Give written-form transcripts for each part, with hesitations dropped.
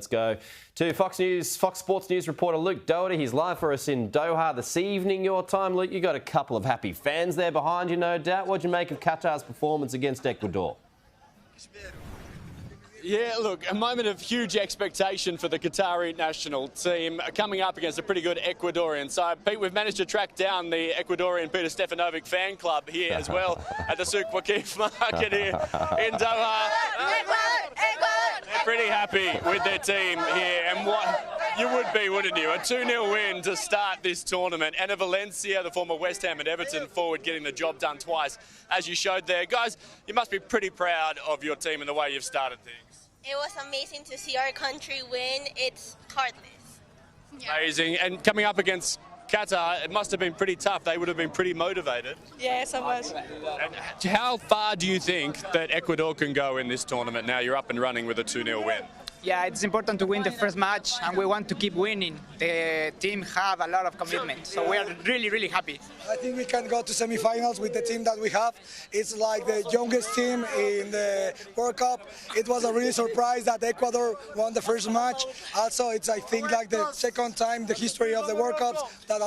Let's go to Fox Sports News reporter Luke Doherty. He's live for us in Doha this evening, your time. Luke, you got a couple of happy fans there behind you, no doubt. What'd you make of Qatar's performance against Ecuador? Yeah, look, a moment of huge expectation for the Qatari national team coming up against a pretty good Ecuadorian side. Pete, we've managed to track down the Ecuadorian Peter Stefanovic fan club here as well at the Souk Waqif market here in Doha. They're pretty happy with their team here, and what you would be, wouldn't you? A 2-0 win to start this tournament, and a Valencia, the former West Ham and Everton forward, getting the job done twice, as you showed there. Guys, you must be pretty proud of your team and the way you've started things. It was amazing to see our country win. It's heartless. Yeah. Amazing. And coming up against Qatar, it must have been pretty tough. They would have been pretty motivated. Yeah, so much. And how far do you think that Ecuador can go in this tournament now you're up and running with a 2-0 win? Yeah, it's important to win the first match, and we want to keep winning. The team have a lot of commitment, so we are really, really happy. I think we can go to semi-finals with the team that we have. It's like the youngest team in the World Cup. It was a really surprise that Ecuador won the first match. Also, it's, I think, like the second time in the history of the World Cups that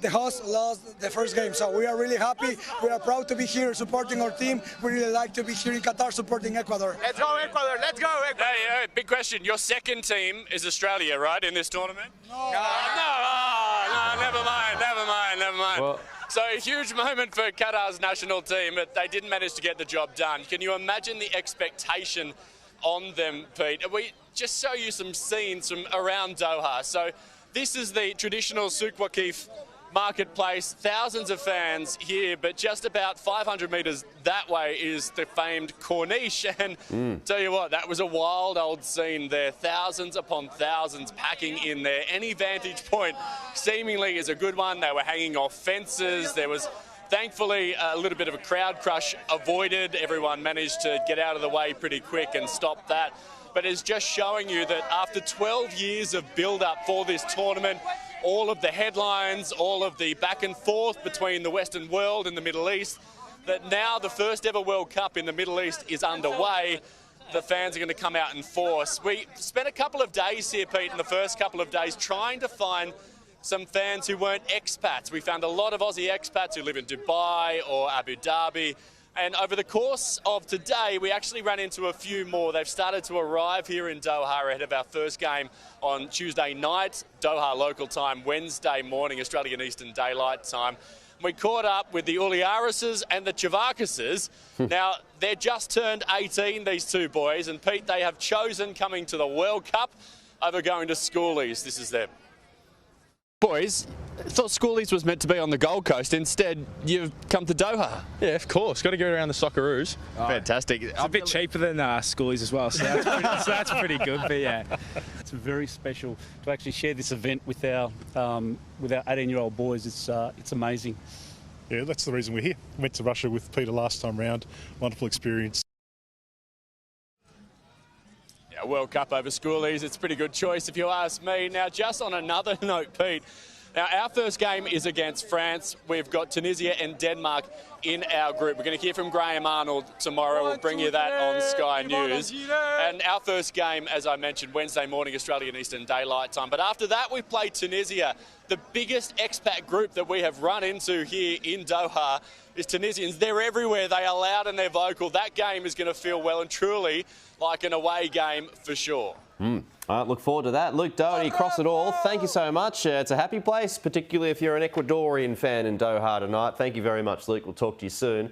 the host lost the first game. So we are really happy. We are proud to be here supporting our team. We really like to be here in Qatar supporting Ecuador. Let's go, Ecuador! Let's go, Ecuador! Hey, big question. Your second team is Australia, right, in this tournament? No. No, never mind. Well, So a huge moment for Qatar's national team, but they didn't manage to get the job done. Can you imagine the expectation on them, Pete? We just show you some scenes from around Doha. So this is the traditional Souk Waqif marketplace, thousands of fans here, but just about 500 metres that way is the famed Corniche. And tell you what, that was a wild old scene there. Thousands upon thousands packing in there. Any vantage point seemingly is a good one. They were hanging off fences. There was thankfully a little bit of a crowd crush avoided. Everyone managed to get out of the way pretty quick and stop that. But it's just showing you that after 12 years of build-up for this tournament, all of the headlines, all of the back and forth between the Western world and the Middle East, that now the first ever World Cup in the Middle East is underway. The fans are going to come out in force. We spent a couple of days here, Pete, in the first couple of days trying to find some fans who weren't expats. We found a lot of Aussie expats who live in Dubai or Abu Dhabi. And over the course of today, we actually ran into a few more. They've started to arrive here in Doha ahead of our first game on Tuesday night, Doha local time, Wednesday morning, Australian Eastern Daylight Time. We caught up with the Uliarises and the Chavacases. Now, they're just turned 18, these two boys, and Pete, they have chosen coming to the World Cup over going to schoolies. This is them. Boys, I thought schoolies was meant to be on the Gold Coast. Instead, you've come to Doha. Yeah, of course. Got to go around the Socceroos. Fantastic. It's a bit cheaper than schoolies as well, so that's pretty good. But yeah, it's very special to actually share this event with our 18-year-old boys. It's amazing. Yeah, that's the reason we're here. Went to Russia with Peter last time round. Wonderful experience. World Cup over schoolies, it's a pretty good choice if you ask me. Now, just on another note, Pete, now our first game is against France. We've got Tunisia and Denmark in our group. We're going to hear from Graham Arnold tomorrow. We'll bring you that on Sky News. And our first game, as I mentioned, Wednesday morning, Australian Eastern Daylight Time. But after that, we play Tunisia. The biggest expat group that we have run into here in Doha is Tunisians. They're everywhere. They are loud and they're vocal. That game is going to feel well and truly like an away game for sure. I look forward to that. Luke Doherty, across it all, thank you so much. It's a happy place, particularly if you're an Ecuadorian fan in Doha tonight. Thank you very much, Luke. We'll talk to you soon.